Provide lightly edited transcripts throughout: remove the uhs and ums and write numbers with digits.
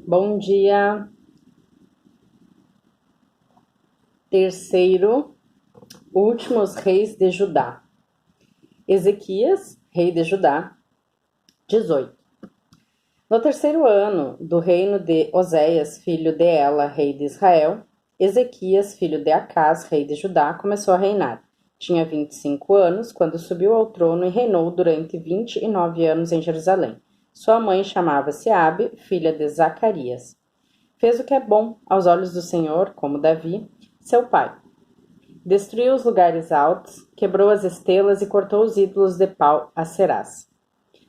Bom dia. Terceiro, últimos reis de Judá. Ezequias, rei de Judá, 18. No terceiro ano do reino de Oséias, filho de Ela, rei de Israel, Ezequias, filho de Acás, rei de Judá, começou a reinar. Tinha 25 anos quando subiu ao trono e reinou durante 29 anos em Jerusalém. Sua mãe chamava-se Abi, filha de Zacarias. Fez o que é bom aos olhos do Senhor, como Davi, seu pai. Destruiu os lugares altos, quebrou as estelas e cortou os ídolos de pau Acerás.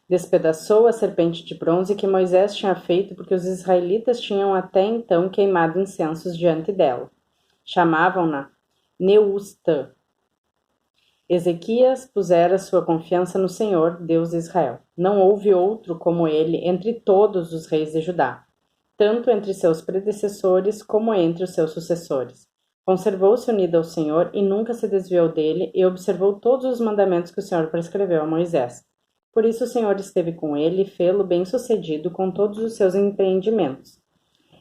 Despedaçou a serpente de bronze que Moisés tinha feito porque os israelitas tinham até então queimado incensos diante dela. Chamavam-na Neustã. Ezequias pusera sua confiança no Senhor, Deus de Israel. Não houve outro como ele entre todos os reis de Judá, tanto entre seus predecessores como entre os seus sucessores. Conservou-se unido ao Senhor e nunca se desviou dele, e observou todos os mandamentos que o Senhor prescreveu a Moisés. Por isso o Senhor esteve com ele e fê-lo bem-sucedido com todos os seus empreendimentos.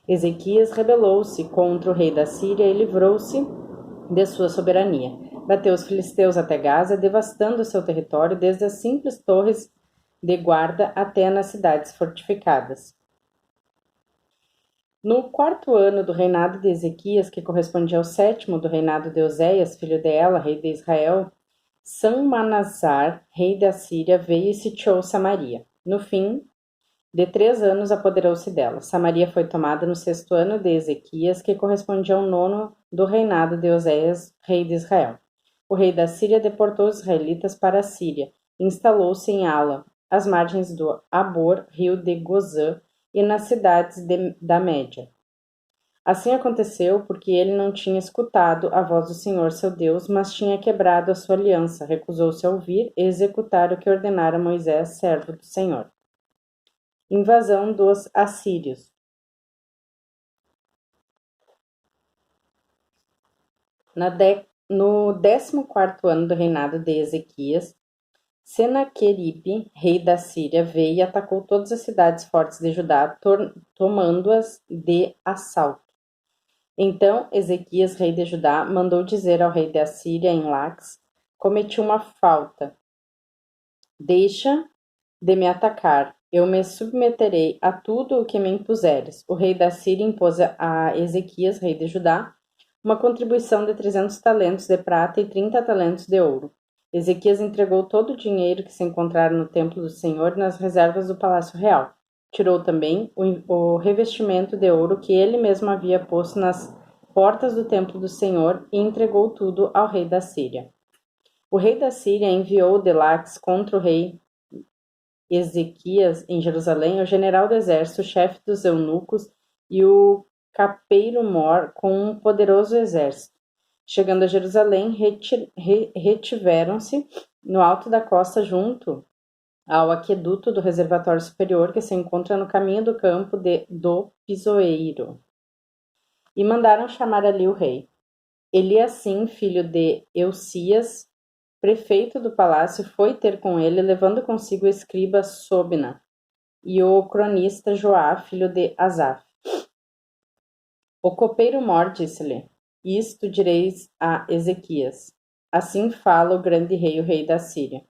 Ezequias rebelou-se contra o rei da Síria e livrou-se de sua soberania. Bateu os filisteus até Gaza, devastando seu território desde as simples torres de guarda até nas cidades fortificadas. No quarto ano do reinado de Ezequias, que correspondia ao sétimo do reinado de Oséias, filho de Ela, rei de Israel, Salmanasar, rei da Síria, veio e sitiou Samaria. No fim de 3 anos apoderou-se dela. Samaria foi tomada no sexto ano de Ezequias, que correspondia ao nono do reinado de Oséias, rei de Israel. O rei da Síria deportou os israelitas para a Síria e instalou-se em Ala, às margens do Abor, rio de Gozã, e nas cidades da Média. Assim aconteceu porque ele não tinha escutado a voz do Senhor seu Deus, mas tinha quebrado a sua aliança, recusou-se a ouvir e executar o que ordenara Moisés, servo do Senhor. Invasão dos assírios. No 14º ano do reinado de Ezequias, Senaqueribe, rei da Síria, veio e atacou todas as cidades fortes de Judá, tomando-as de assalto. Então Ezequias, rei de Judá, mandou dizer ao rei da Síria em Lax: cometi uma falta. Deixa de me atacar. Eu me submeterei a tudo o que me impuseres. O rei da Síria impôs a Ezequias, rei de Judá, uma contribuição de 300 talentos de prata e 30 talentos de ouro. Ezequias entregou todo o dinheiro que se encontrara no templo do Senhor e nas reservas do palácio real. Tirou também o revestimento de ouro que ele mesmo havia posto nas portas do templo do Senhor e entregou tudo ao rei da Síria. O rei da Síria enviou de Lax contra o rei Ezequias em Jerusalém o general do exército, o chefe dos eunucos e o capeiro Mor com um poderoso exército. Chegando a Jerusalém, retiveram-se no alto da costa junto ao aqueduto do reservatório superior que se encontra no caminho do campo do pisoeiro. E mandaram chamar ali o rei. Eliacim, filho de Eucias, prefeito do palácio, foi ter com ele, levando consigo o escriba Sobna e o cronista Joá, filho de Asaf. O copeiro Mor disse-lhe: isto direis a Ezequias. Assim fala o grande rei, o rei da Síria.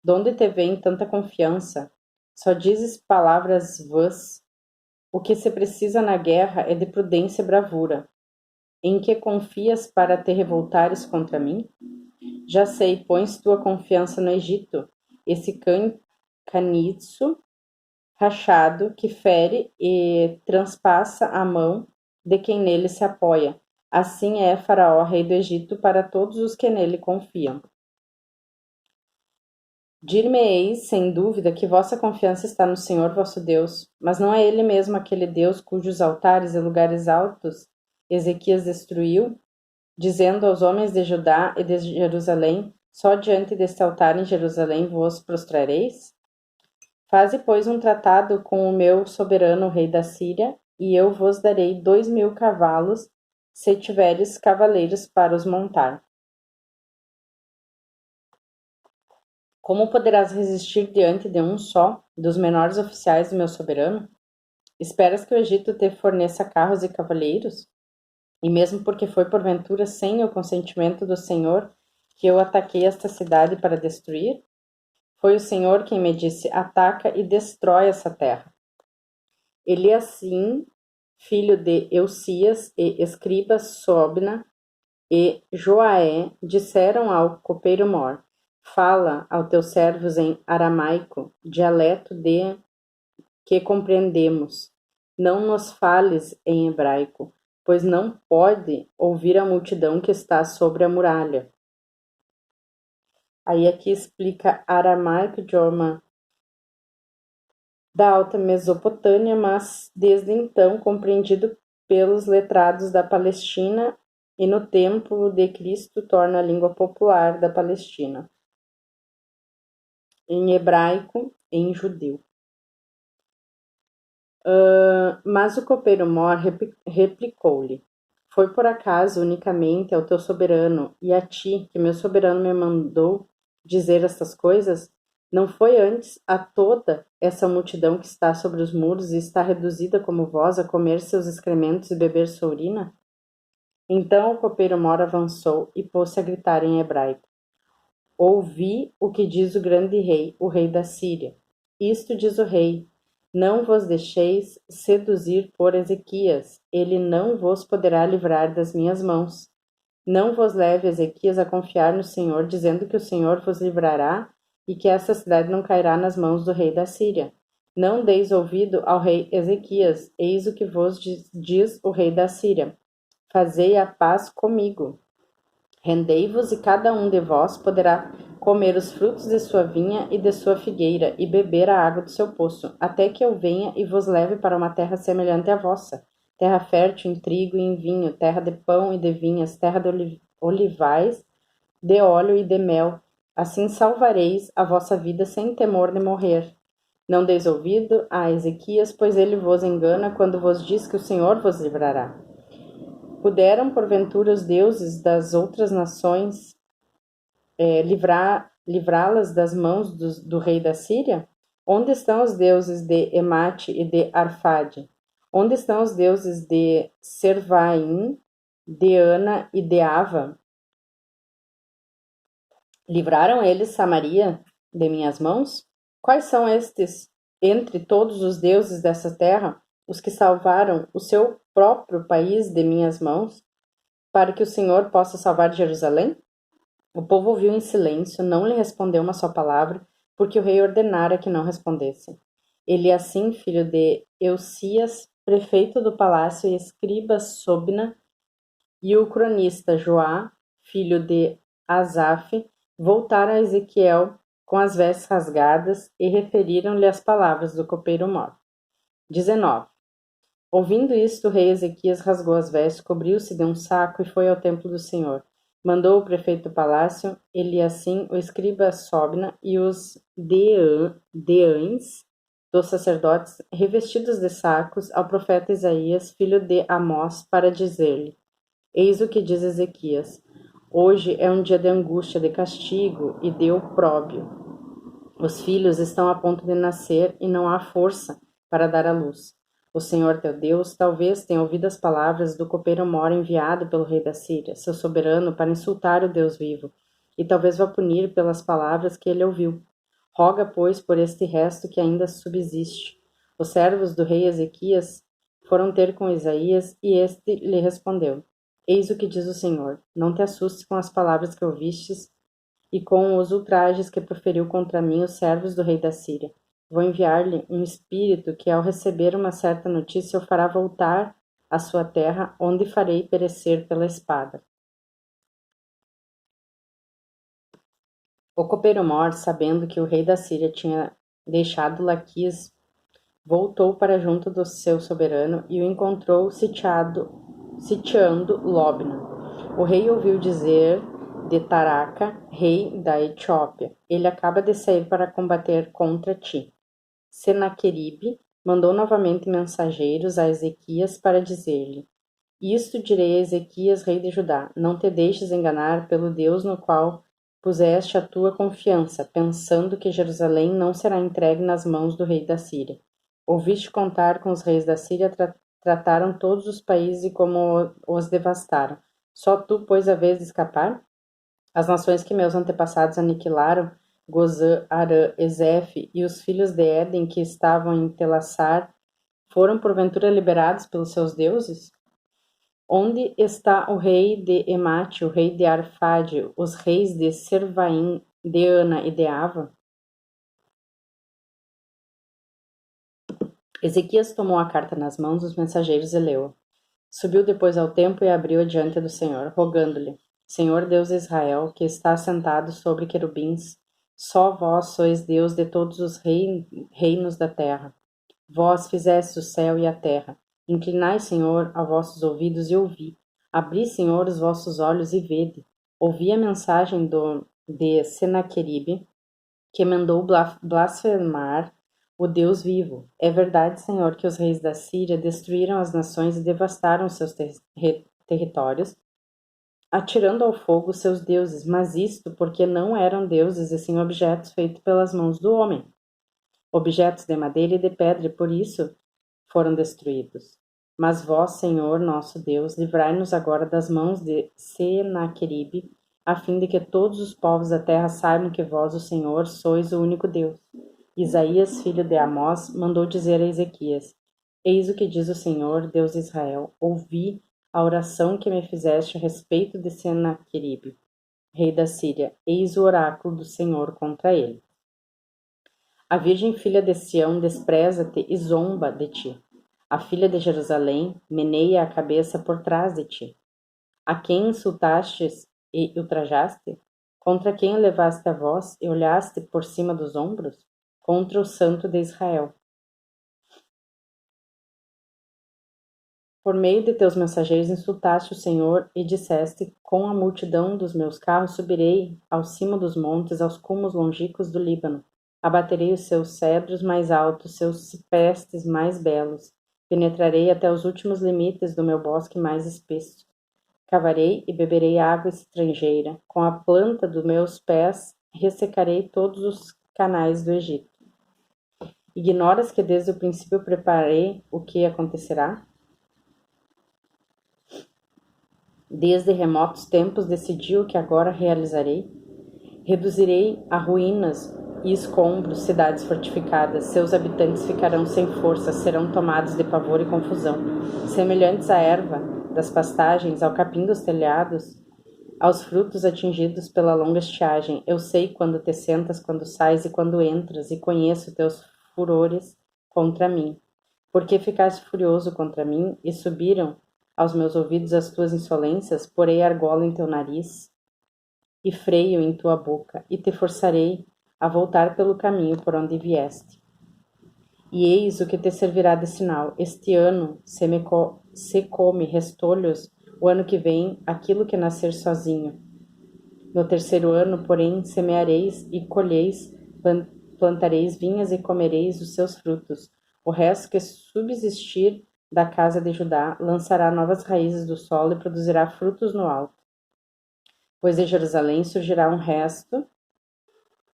Donde te vem tanta confiança? Só dizes palavras vãs. O que se precisa na guerra é de prudência e bravura. Em que confias para te revoltares contra mim? Já sei, pões tua confiança no Egito, esse caniço rachado que fere e transpassa a mão de quem nele se apoia. Assim é Faraó, rei do Egito, para todos os que nele confiam. Dir-me-eis, sem dúvida, que vossa confiança está no Senhor vosso Deus, mas não é ele mesmo aquele Deus cujos altares e lugares altos Ezequias destruiu, dizendo aos homens de Judá e de Jerusalém: só diante deste altar em Jerusalém vos prostrareis? Faze, pois, um tratado com o meu soberano rei da Síria, e eu vos darei 2.000 cavalos, se tiveres cavaleiros para os montar. Como poderás resistir diante de um só, dos menores oficiais do meu soberano? Esperas que o Egito te forneça carros e cavaleiros? E mesmo porque foi porventura sem o consentimento do Senhor que eu ataquei esta cidade para destruir? Foi o Senhor quem me disse: ataca e destrói essa terra. Eliasim, filho de Eucias, e escriba Sobna e Joaé disseram ao copeiro Mor: fala aos teus servos em aramaico, dialeto de que compreendemos. Não nos fales em hebraico, pois não pode ouvir a multidão que está sobre a muralha. Aí aqui explica aramaico, idioma da Alta Mesopotâmia, mas desde então compreendido pelos letrados da Palestina e no tempo de Cristo torna a língua popular da Palestina, em hebraico e em judeu. Mas o copeiro Mor replicou-lhe: foi por acaso unicamente ao teu soberano e a ti que meu soberano me mandou dizer estas coisas? Não foi antes a toda essa multidão que está sobre os muros e está reduzida como vós a comer seus excrementos e beber sua urina? Então o copeiro Mor avançou e pôs-se a gritar em hebraico: ouvi o que diz o grande rei, o rei da Síria. Isto diz o rei: não vos deixeis seduzir por Ezequias, ele não vos poderá livrar das minhas mãos. Não vos leve Ezequias a confiar no Senhor, dizendo que o Senhor vos livrará e que essa cidade não cairá nas mãos do rei da Síria. Não deis ouvido ao rei Ezequias, eis o que vos diz o rei da Síria: fazei a paz comigo. Rendei-vos, e cada um de vós poderá comer os frutos de sua vinha e de sua figueira, e beber a água do seu poço, até que eu venha e vos leve para uma terra semelhante à vossa, terra fértil em trigo e em vinho, terra de pão e de vinhas, terra de olivais, de óleo e de mel. Assim salvareis a vossa vida sem temor de morrer. Não deis ouvido a Ezequias, pois ele vos engana quando vos diz que o Senhor vos livrará. Puderam, porventura, os deuses das outras nações livrá-las das mãos do rei da Síria? Onde estão os deuses de Emate e de Arfade? Onde estão os deuses de Servaim, de Ana e de Ava? Livraram eles Samaria de minhas mãos? Quais são estes, entre todos os deuses dessa terra, os que salvaram o seu próprio país de minhas mãos, para que o Senhor possa salvar Jerusalém? O povo ouviu em silêncio, não lhe respondeu uma só palavra, porque o rei ordenara que não respondesse. Eliasim, filho de Eucias, prefeito do palácio, e escriba Sobna, e o cronista Joá, filho de Asaf, voltaram a Ezequiel com as vestes rasgadas e referiram-lhe as palavras do copeiro Mor. 19. Ouvindo isto, o rei Ezequias rasgou as vestes, cobriu-se de um saco e foi ao templo do Senhor. Mandou o prefeito do palácio, Eliasim, o escriba Sobna e os deães dos sacerdotes, revestidos de sacos, ao profeta Isaías, filho de Amós, para dizer-lhe: eis o que diz Ezequias: hoje é um dia de angústia, de castigo e de opróbrio. Os filhos estão a ponto de nascer e não há força para dar à luz. O Senhor teu Deus talvez tenha ouvido as palavras do copeiro Mor enviado pelo rei da Síria, seu soberano, para insultar o Deus vivo, e talvez vá punir pelas palavras que ele ouviu. Roga, pois, por este resto que ainda subsiste. Os servos do rei Ezequias foram ter com Isaías, e este lhe respondeu: eis o que diz o Senhor: não te assustes com as palavras que ouvistes e com os ultrajes que proferiu contra mim os servos do rei da Síria. Vou enviar-lhe um espírito que, ao receber uma certa notícia, o fará voltar à sua terra, onde farei perecer pela espada. O copeiro Mor, sabendo que o rei da Síria tinha deixado Laquis, voltou para junto do seu soberano e o encontrou sitiando Lobna. O rei ouviu dizer de Taraca, rei da Etiópia: ele acaba de sair para combater contra ti. Senaqueribe mandou novamente mensageiros a Ezequias para dizer-lhe: isto direi a Ezequias, rei de Judá: não te deixes enganar pelo Deus no qual puseste a tua confiança, pensando que Jerusalém não será entregue nas mãos do rei da Síria. Ouviste contar com os reis da Síria, trataram todos os países e como os devastaram. Só tu, pois, havês de escapar? As nações que meus antepassados aniquilaram, Gozã, Arã, Ezefe e os filhos de Éden que estavam em Telassar, foram porventura liberados pelos seus deuses? Onde está o rei de Emate, o rei de Arfade, os reis de Servaim, de Ana e de Ava? Ezequias tomou a carta nas mãos dos mensageiros e leu-a. Subiu depois ao templo e abriu-a diante do Senhor, rogando-lhe: Senhor Deus de Israel, que está assentado sobre querubins, só vós sois Deus de todos os reinos da terra. Vós fizeste o céu e a terra. Inclinai, Senhor, a vossos ouvidos e ouvi. Abri, Senhor, os vossos olhos e vede. Ouvi a mensagem de Senaqueribe, que mandou blasfemar o Deus vivo. É verdade, Senhor, que os reis da Síria destruíram as nações e devastaram seus territórios, atirando ao fogo seus deuses, mas isto porque não eram deuses e sim objetos feitos pelas mãos do homem. Objetos de madeira e de pedra, e por isso foram destruídos. Mas vós, Senhor, nosso Deus, livrai-nos agora das mãos de Senaqueribe, a fim de que todos os povos da terra saibam que vós, o Senhor, sois o único Deus. Isaías, filho de Amós, mandou dizer a Ezequias: Eis o que diz o Senhor, Deus de Israel: Ouvi a oração que me fizeste a respeito de Senaqueribe, rei da Síria. Eis o oráculo do Senhor contra ele. A virgem filha de Sião despreza-te e zomba de ti. A filha de Jerusalém meneia a cabeça por trás de ti. A quem insultastes e ultrajaste? Contra quem elevaste a voz e olhaste por cima dos ombros? Contra o Santo de Israel. Por meio de teus mensageiros insultaste o Senhor e disseste: Com a multidão dos meus carros subirei ao cimo dos montes, aos cumos longínquos do Líbano. Abaterei os seus cedros mais altos, seus ciprestes mais belos. Penetrarei até os últimos limites do meu bosque mais espesso. Cavarei e beberei água estrangeira. Com a planta dos meus pés ressecarei todos os canais do Egito. Ignoras que desde o princípio preparei o que acontecerá? Desde remotos tempos decidi o que agora realizarei. Reduzirei a ruínas e escombros cidades fortificadas. Seus habitantes ficarão sem força, serão tomados de pavor e confusão. Semelhantes à erva das pastagens, ao capim dos telhados, aos frutos atingidos pela longa estiagem. Eu sei quando te sentas, quando sais e quando entras, e conheço teus furores contra mim. Porque ficaste furioso contra mim e subiram aos meus ouvidos as tuas insolências? Porei argola em teu nariz e freio em tua boca, e te forçarei a voltar pelo caminho por onde vieste. E eis o que te servirá de sinal. Este ano se come restolhos, o ano que vem aquilo que nascer sozinho. No terceiro ano, porém, semeareis e colheis, plantareis vinhas e comereis os seus frutos. O resto que subsistir da casa de Judá lançará novas raízes do solo e produzirá frutos no alto. Pois de Jerusalém surgirá um resto,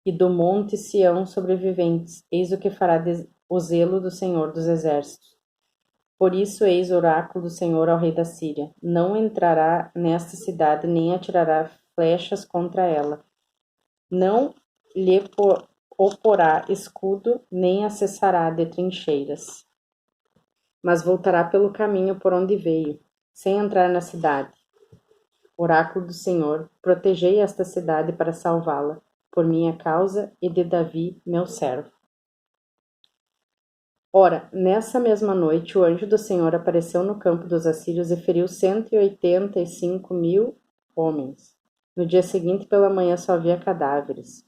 e do monte Sião sobreviventes. Eis o que fará o zelo do Senhor dos Exércitos. Por isso, eis o oráculo do Senhor ao rei da Síria: não entrará nesta cidade, nem atirará flechas contra ela. Não lhe oporá escudo, nem acessará de trincheiras. Mas voltará pelo caminho por onde veio, sem entrar na cidade. Oráculo do Senhor, protegei esta cidade para salvá-la, por minha causa e de Davi, meu servo. Ora, nessa mesma noite, o anjo do Senhor apareceu no campo dos assírios e feriu 185.000 homens. No dia seguinte, pela manhã, só havia cadáveres.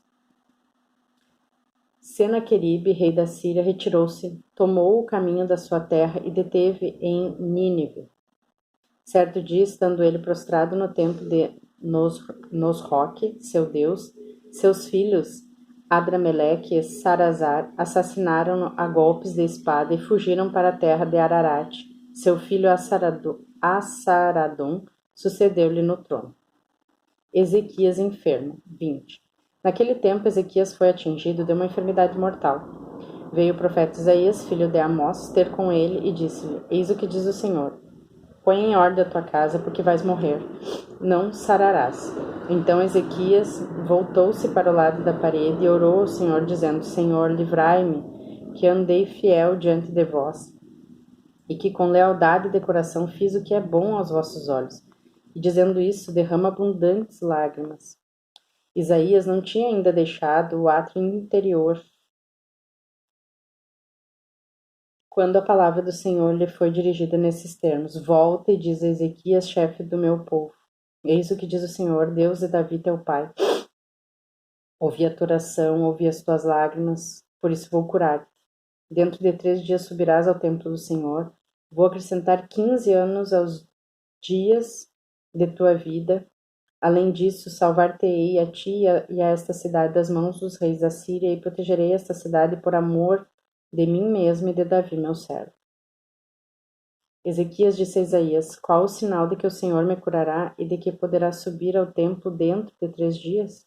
Senaqueribe, rei da Síria, retirou-se, tomou o caminho da sua terra e deteve em Nínive. Certo dia, estando ele prostrado no templo de Nosroque, seu deus, seus filhos Adrameleque e Sarazar assassinaram-no a golpes de espada e fugiram para a terra de Ararat. Seu filho Assaradom sucedeu-lhe no trono. Ezequias enfermo. 20. Naquele tempo, Ezequias foi atingido de uma enfermidade mortal. Veio o profeta Isaías, filho de Amós, ter com ele e disse-lhe: Eis o que diz o Senhor: Põe em ordem a tua casa, porque vais morrer, não sararás. Então Ezequias voltou-se para o lado da parede e orou ao Senhor, dizendo: Senhor, livrai-me, que andei fiel diante de vós, e que com lealdade de coração fiz o que é bom aos vossos olhos. E dizendo isso, derrama abundantes lágrimas. Isaías não tinha ainda deixado o átrio interior quando a palavra do Senhor lhe foi dirigida nesses termos: Volta e diz a Ezequias, chefe do meu povo: Eis o que diz o Senhor, Deus de Davi teu pai. Ouvi a tua oração, ouvi as tuas lágrimas, por isso vou curar-te. Dentro de 3 dias subirás ao templo do Senhor. Vou acrescentar 15 anos aos dias de tua vida. Além disso, salvar-te-ei a ti e a esta cidade das mãos dos reis da Síria, e protegerei esta cidade por amor de mim mesmo e de Davi, meu servo. Ezequias disse a Isaías: Qual o sinal de que o Senhor me curará e de que poderá subir ao templo dentro de 3 dias?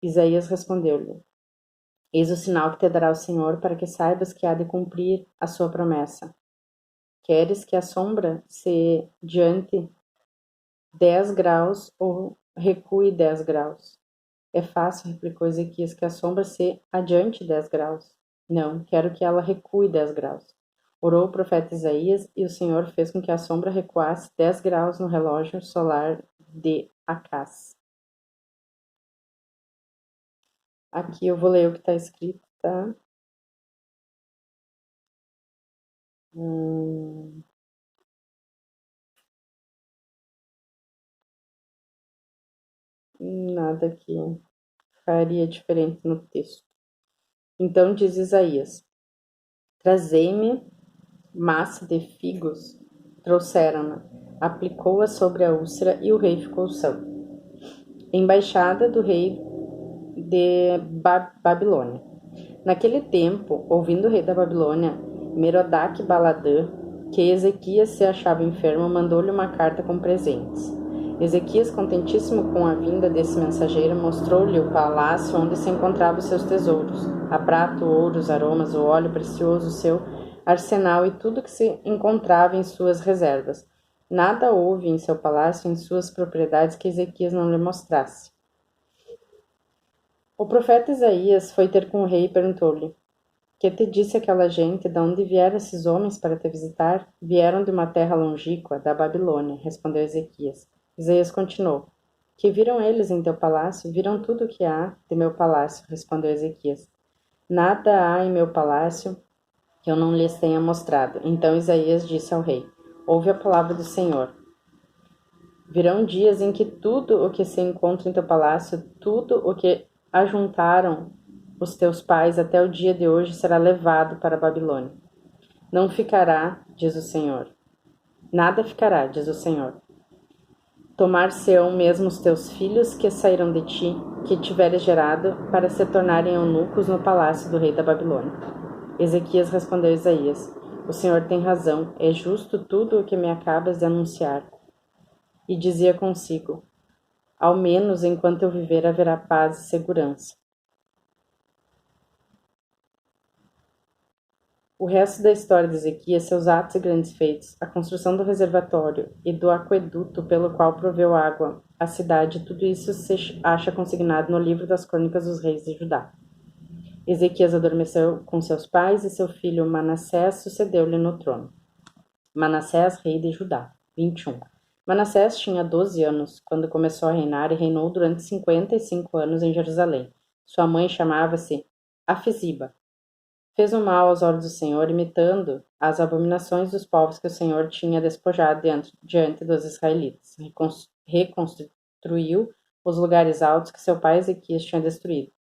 Isaías respondeu-lhe: Eis o sinal que te dará o Senhor, para que saibas que há de cumprir a sua promessa. Queres que a sombra se diante 10 graus ou recue 10 graus? É fácil, replicou Ezequias, que a sombra se adiante 10 graus. Não, quero que ela recue 10 graus. Orou o profeta Isaías, e o Senhor fez com que a sombra recuasse 10 graus no relógio solar de Acás. Aqui eu vou ler o que está escrito, tá? Nada que faria diferente no texto. Então diz Isaías: Trazei-me massa de figos. Trouxeram-na. Aplicou-a sobre a úlcera e o rei ficou são. Embaixada do rei de Babilônia. Naquele tempo, ouvindo o rei da Babilônia, Merodach-Baladã, que Ezequias se achava enfermo, mandou-lhe uma carta com presentes. Ezequias, contentíssimo com a vinda desse mensageiro, mostrou-lhe o palácio onde se encontravam seus tesouros, a prata, o ouro, os aromas, o óleo precioso, o seu arsenal e tudo que se encontrava em suas reservas. Nada houve em seu palácio, em suas propriedades, que Ezequias não lhe mostrasse. O profeta Isaías foi ter com o rei e perguntou-lhe: Que te disse aquela gente? De onde vieram esses homens para te visitar? Vieram de uma terra longínqua, da Babilônia, respondeu Ezequias. Isaías continuou: Que viram eles em teu palácio? Viram tudo o que há de meu palácio, respondeu Ezequias. Nada há em meu palácio que eu não lhes tenha mostrado. Então Isaías disse ao rei: Ouve a palavra do Senhor. Virão dias em que tudo o que se encontra em teu palácio, tudo o que ajuntaram os teus pais até o dia de hoje será levado para a Babilônia. Não ficará, diz o Senhor. Nada ficará, diz o Senhor. Tomar-se-ão mesmo os teus filhos que saíram de ti, que tiveres gerado, para se tornarem eunucos no palácio do rei da Babilônia. Ezequias respondeu a Isaías: O Senhor tem razão, é justo tudo o que me acabas de anunciar. E dizia consigo: Ao menos enquanto eu viver haverá paz e segurança. O resto da história de Ezequias, seus atos e grandes feitos, a construção do reservatório e do aqueduto pelo qual proveu água à cidade, tudo isso se acha consignado no livro das Crônicas dos Reis de Judá. Ezequias adormeceu com seus pais e seu filho Manassés sucedeu-lhe no trono. Manassés, rei de Judá. 21. Manassés tinha 12 anos quando começou a reinar e reinou durante 55 anos em Jerusalém. Sua mãe chamava-se Afeziba. Fez o mal aos olhos do Senhor, imitando as abominações dos povos que o Senhor tinha despojado diante dos israelitas. Reconstruiu os lugares altos que seu pai Ezequias tinha destruído.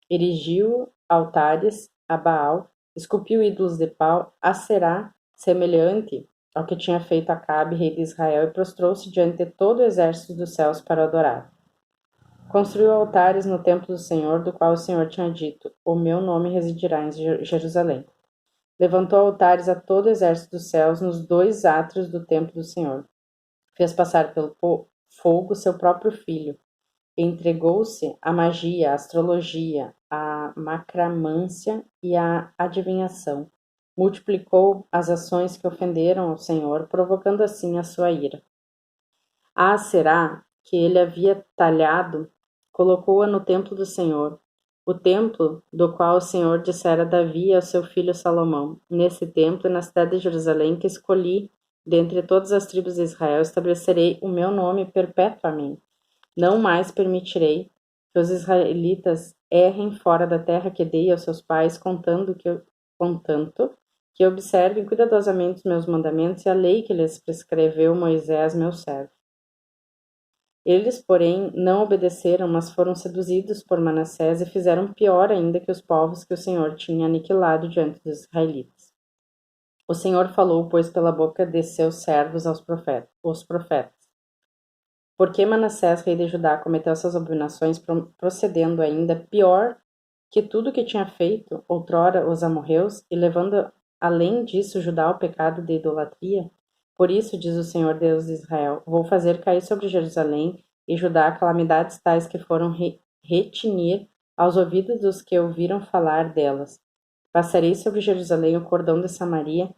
Erigiu altares a Baal, esculpiu ídolos de pau, a Será, semelhante ao que tinha feito Acabe, rei de Israel, e prostrou-se diante de todo o exército dos céus para adorar. Construiu altares no templo do Senhor, do qual o Senhor tinha dito: O meu nome residirá em Jerusalém. Levantou altares a todo o exército dos céus nos 2 átrios do templo do Senhor. Fez passar pelo fogo seu próprio filho, entregou-se à magia, à astrologia, à macramância e à adivinhação. Multiplicou as ações que ofenderam ao Senhor, provocando assim a sua ira. A Aserá, que ele havia talhado, colocou-a no templo do Senhor, o templo do qual o Senhor dissera a Davi e ao seu filho Salomão. Nesse templo e na cidade de Jerusalém que escolhi, dentre todas as tribos de Israel, estabelecerei o meu nome perpetuamente. Não mais permitirei que os israelitas errem fora da terra que dei aos seus pais, contanto que observem cuidadosamente os meus mandamentos e a lei que lhes prescreveu Moisés, meu servo. Eles, porém, não obedeceram, mas foram seduzidos por Manassés e fizeram pior ainda que os povos que o Senhor tinha aniquilado diante dos israelitas. O Senhor falou, pois, pela boca de seus servos os profetas. Porque Manassés, rei de Judá, cometeu essas abominações, procedendo ainda pior que tudo que tinha feito outrora os amorreus, e levando além disso Judá ao pecado de idolatria? Por isso, diz o Senhor Deus de Israel, vou fazer cair sobre Jerusalém e Judá calamidades tais que foram retinir aos ouvidos dos que ouviram falar delas. Passarei sobre Jerusalém o cordão de Samaria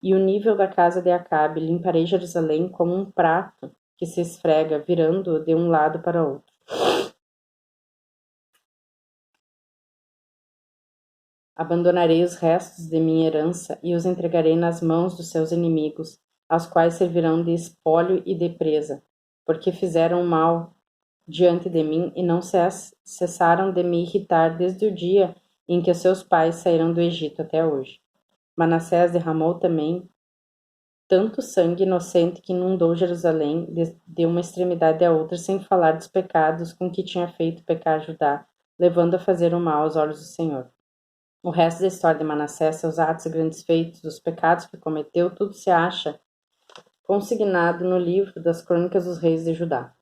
e o nível da casa de Acabe, limparei Jerusalém como um prato que se esfrega, virando-o de um lado para outro. Abandonarei os restos de minha herança e os entregarei nas mãos dos seus inimigos, aos quais servirão de espólio e de presa, porque fizeram mal diante de mim e não cessaram de me irritar desde o dia em que seus pais saíram do Egito até hoje. Manassés derramou também tanto sangue inocente que inundou Jerusalém de uma extremidade à outra, sem falar dos pecados com que tinha feito pecar Judá, levando a fazer o mal aos olhos do Senhor. O resto da história de Manassés, seus atos e grandes feitos, os pecados que cometeu, tudo se acha consignado no livro das Crônicas dos Reis de Judá.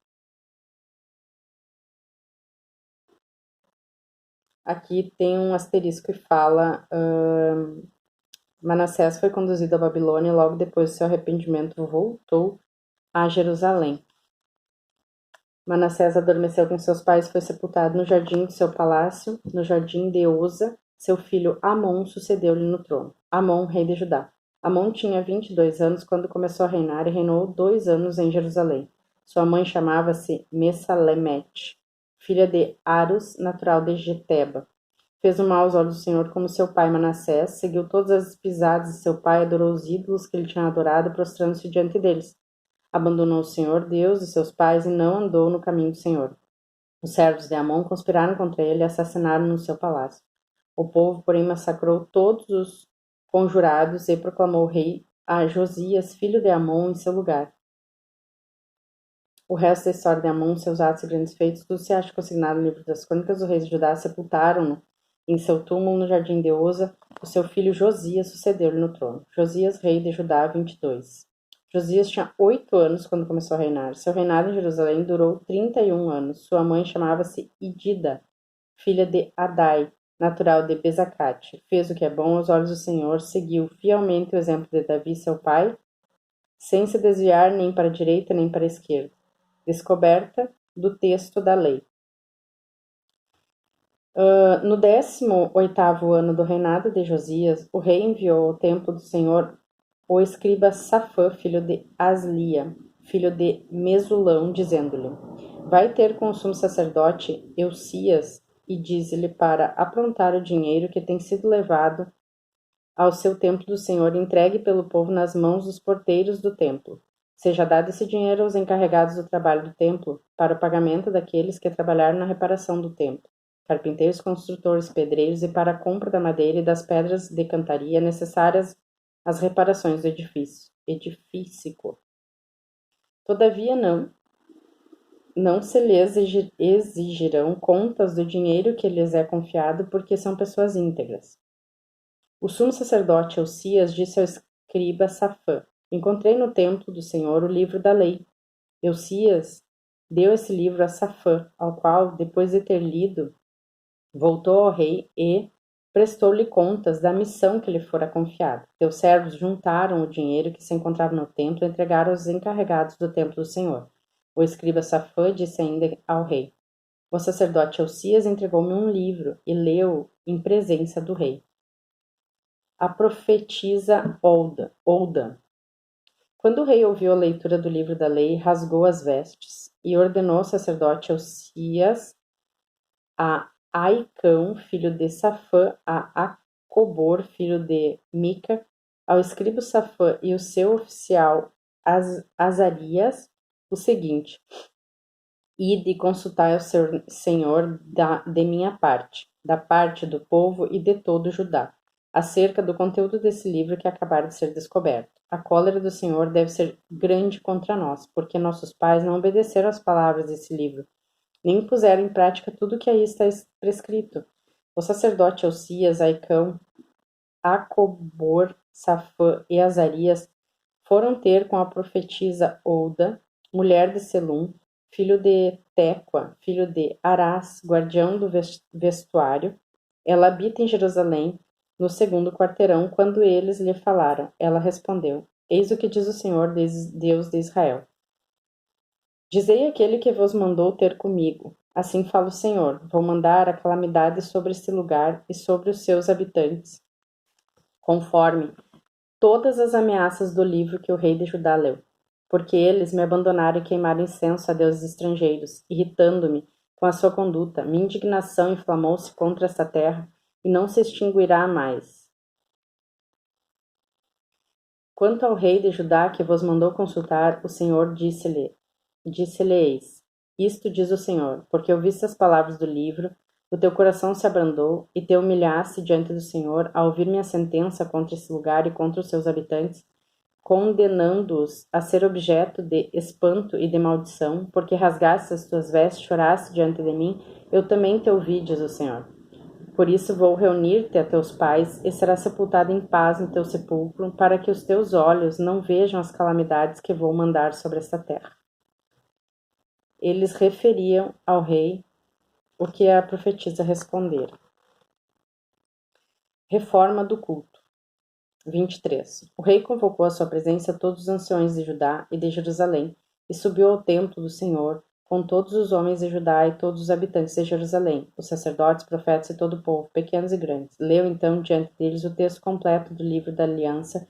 Aqui tem um asterisco que fala Manassés foi conduzido à Babilônia e logo depois do seu arrependimento voltou a Jerusalém. Manassés adormeceu com seus pais e foi sepultado no jardim de seu palácio, no jardim de Uza. Seu filho Amon sucedeu-lhe no trono. Amon, rei de Judá. Amon tinha 22 anos quando começou a reinar e reinou 2 anos em Jerusalém. Sua mãe chamava-se Messalemete, filha de Arus, natural de Geteba. Fez o mal aos olhos do Senhor como seu pai Manassés, seguiu todas as pisadas de seu pai, adorou os ídolos que ele tinha adorado, prostrando-se diante deles. Abandonou o Senhor, Deus de seus pais, e não andou no caminho do Senhor. Os servos de Amon conspiraram contra ele e assassinaram no seu palácio. O povo, porém, massacrou todos os conjurados e proclamou o rei a Josias, filho de Amon, em seu lugar. O resto da história de Amon, seus atos e grandes feitos, tudo se acha consignado no livro das Crônicas dos Reis de Judá. Sepultaram-no em seu túmulo no jardim de Uza. O seu filho Josias sucedeu-lhe no trono. Josias, rei de Judá, 22. Josias tinha 8 anos quando começou a reinar. Seu reinado em Jerusalém durou 31 anos. Sua mãe chamava-se Idida, filha de Adai, natural de Bezacate. Fez o que é bom aos olhos do Senhor, seguiu fielmente o exemplo de Davi, seu pai, sem se desviar nem para a direita nem para a esquerda. Descoberta do texto da lei. No 18º ano do reinado de Josias, o rei enviou ao templo do Senhor o escriba Safã, filho de Aslia, filho de Mesulão, dizendo-lhe: Vai ter com o sumo sacerdote Eucias e diz-lhe para aprontar o dinheiro que tem sido levado ao seu templo do Senhor, entregue pelo povo nas mãos dos porteiros do templo. Seja dado esse dinheiro aos encarregados do trabalho do templo, para o pagamento daqueles que trabalharam na reparação do templo, carpinteiros, construtores, pedreiros, e para a compra da madeira e das pedras de cantaria necessárias às reparações do edifício. Todavia não se lhes exigirão contas do dinheiro que lhes é confiado, porque são pessoas íntegras. O sumo sacerdote Eucias disse ao escriba Safã: Encontrei no templo do Senhor o livro da lei. Eucias deu esse livro a Safã, ao qual, depois de ter lido, voltou ao rei e prestou-lhe contas da missão que lhe fora confiada. Seus servos juntaram o dinheiro que se encontrava no templo e entregaram aos encarregados do templo do Senhor. O escriba Safã disse ainda ao rei: O sacerdote Elcias entregou-me um livro e leu em presença do rei. A profetisa Olda. Quando o rei ouviu a leitura do livro da lei, rasgou as vestes e ordenou ao sacerdote Elcias, a Aicão, filho de Safã, a Acobor, filho de Mica, ao escriba Safã e o seu oficial Azarias, o seguinte: Ide e consultai ao Senhor de minha parte, da parte do povo e de todo Judá, acerca do conteúdo desse livro que acabara de ser descoberto. A cólera do Senhor deve ser grande contra nós, porque nossos pais não obedeceram às palavras desse livro, nem puseram em prática tudo o que aí está prescrito. O sacerdote Elcias, Aicão, Acobor, Safã e Azarias foram ter com a profetisa Olda, mulher de Selum, filho de Tecoa, filho de Arás, guardião do vestuário. Ela habita em Jerusalém, no segundo quarteirão. Quando eles lhe falaram, ela respondeu: Eis o que diz o Senhor, Deus de Israel. Dizei àquele que vos mandou ter comigo: Assim fala o Senhor: Vou mandar a calamidade sobre este lugar e sobre os seus habitantes, conforme todas as ameaças do livro que o rei de Judá leu. Porque eles me abandonaram e queimaram incenso a deuses estrangeiros, irritando-me com a sua conduta. Minha indignação inflamou-se contra esta terra e não se extinguirá mais. Quanto ao rei de Judá que vos mandou consultar, o Senhor disse-lhe-eis: Isto diz o Senhor, porque ouviste as palavras do livro, o teu coração se abrandou e te humilhaste diante do Senhor ao ouvir minha sentença contra esse lugar e contra os seus habitantes, condenando-os a ser objeto de espanto e de maldição, porque rasgaste as tuas vestes, choraste diante de mim, eu também te ouvi, diz o Senhor. Por isso vou reunir-te a teus pais, e serás sepultado em paz no teu sepulcro, para que os teus olhos não vejam as calamidades que vou mandar sobre esta terra. Eles referiam ao rei o que a profetisa respondera. Reforma do culto. 23. O rei convocou à sua presença todos os anciões de Judá e de Jerusalém, e subiu ao templo do Senhor, com todos os homens de Judá e todos os habitantes de Jerusalém, os sacerdotes, profetas e todo o povo, pequenos e grandes. Leu então diante deles o texto completo do livro da aliança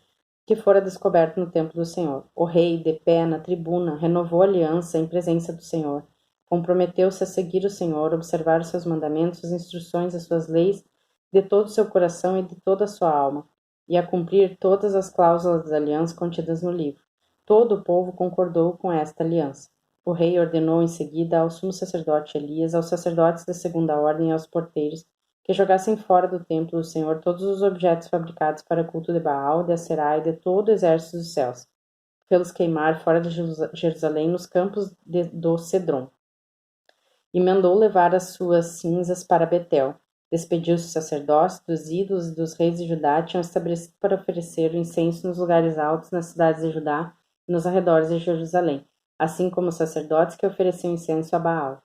que fora descoberto no templo do Senhor. O rei, de pé na tribuna, renovou a aliança em presença do Senhor. Comprometeu-se a seguir o Senhor, observar os seus mandamentos, as instruções, as suas leis, de todo o seu coração e de toda a sua alma, e a cumprir todas as cláusulas da aliança contidas no livro. Todo o povo concordou com esta aliança. O rei ordenou em seguida ao sumo sacerdote Elias, aos sacerdotes da segunda ordem e aos porteiros, que jogassem fora do templo do Senhor todos os objetos fabricados para culto de Baal, de Aserá e de todo o exército dos céus, pelos queimar fora de Jerusalém nos campos do Cedron. E mandou levar as suas cinzas para Betel. Despediu-se os sacerdotes dos ídolos e dos reis de Judá tinham estabelecido para oferecer o incenso nos lugares altos nas cidades de Judá e nos arredores de Jerusalém, assim como os sacerdotes que ofereciam incenso a Baal,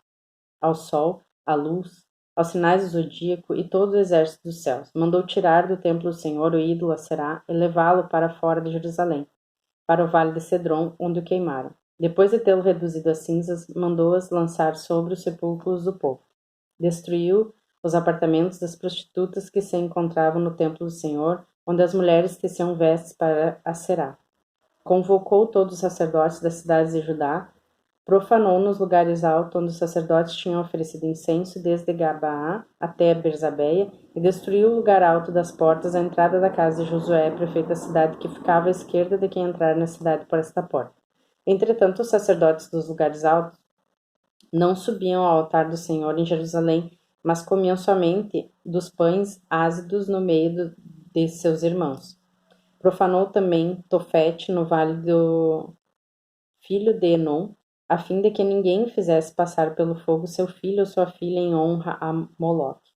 ao sol, à luz, aos sinais do zodíaco e todo o exército dos céus. Mandou tirar do templo do Senhor o ídolo Aserá e levá-lo para fora de Jerusalém, para o vale de Cedron, onde o queimaram. Depois de tê-lo reduzido a cinzas, mandou-as lançar sobre os sepulcros do povo. Destruiu os apartamentos das prostitutas que se encontravam no templo do Senhor, onde as mulheres teciam vestes para Aserá. Convocou todos os sacerdotes das cidades de Judá, profanou nos lugares altos onde os sacerdotes tinham oferecido incenso, desde Gabaá até Berzabeia, e destruiu o lugar alto das portas, à entrada da casa de Josué, prefeito da cidade, que ficava à esquerda de quem entrar na cidade por esta porta. Entretanto, os sacerdotes dos lugares altos não subiam ao altar do Senhor em Jerusalém, mas comiam somente dos pães ázidos no meio de seus irmãos. Profanou também Tofete no vale do filho de Enom, a fim de que ninguém fizesse passar pelo fogo seu filho ou sua filha em honra a Moloque.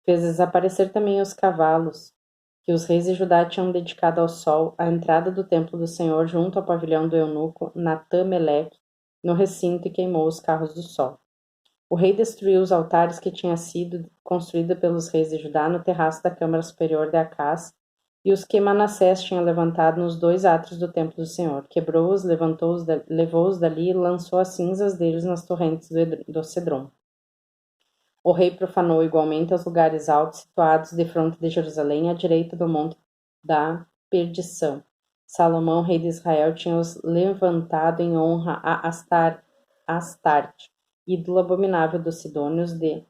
Fez desaparecer também os cavalos que os reis de Judá tinham dedicado ao sol, à entrada do templo do Senhor, junto ao pavilhão do eunuco Natã-Meleque, no recinto, e queimou os carros do sol. O rei destruiu os altares que tinham sido construídos pelos reis de Judá no terraço da câmara superior de Acás, e os que Manassés tinha levantado nos dois átrios do templo do Senhor. Quebrou-os, levou-os dali e lançou as cinzas deles nas torrentes do Cedron. O rei profanou igualmente os lugares altos situados defronte de Jerusalém, à direita do monte da perdição. Salomão, rei de Israel, tinha os levantado em honra a Astarte, ídolo abominável dos sidônios de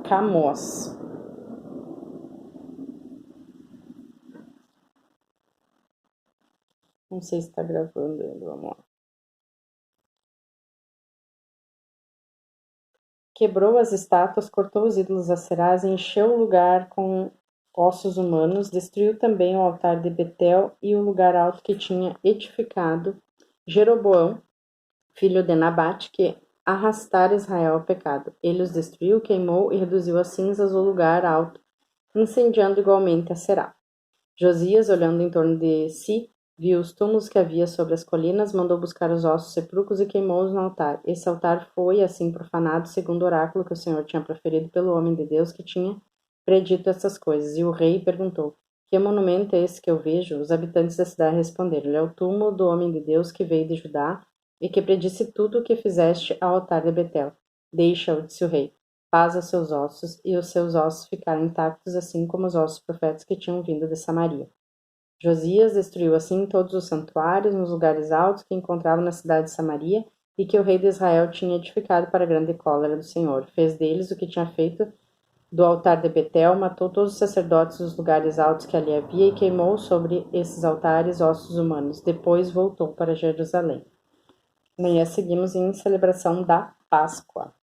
Camós. Não sei se está gravando ainda, vamos lá. Quebrou as estátuas, cortou os ídolos acerais, encheu o lugar com ossos humanos, destruiu também o altar de Betel e o lugar alto que tinha edificado Jeroboão, filho de Nabate, que arrastara Israel ao pecado. Ele os destruiu, queimou e reduziu a cinzas o lugar alto, incendiando igualmente a Será. Josias, olhando em torno de si, viu os túmulos que havia sobre as colinas, mandou buscar os ossos sepulcros e queimou-os no altar. Esse altar foi, assim, profanado, segundo o oráculo que o Senhor tinha proferido pelo homem de Deus que tinha predito essas coisas. E o rei perguntou: que monumento é esse que eu vejo? Os habitantes da cidade responderam: é o túmulo do homem de Deus que veio de Judá e que predisse tudo o que fizeste ao altar de Betel. Deixa-o, disse o rei. Paz aos seus ossos, e os seus ossos ficaram intactos, assim como os ossos profetas que tinham vindo de Samaria. Josias destruiu assim todos os santuários nos lugares altos que encontrava na cidade de Samaria e que o rei de Israel tinha edificado para a grande cólera do Senhor. Fez deles o que tinha feito do altar de Betel, matou todos os sacerdotes dos lugares altos que ali havia e queimou sobre esses altares ossos humanos. Depois voltou para Jerusalém. Amanhã seguimos em celebração da Páscoa.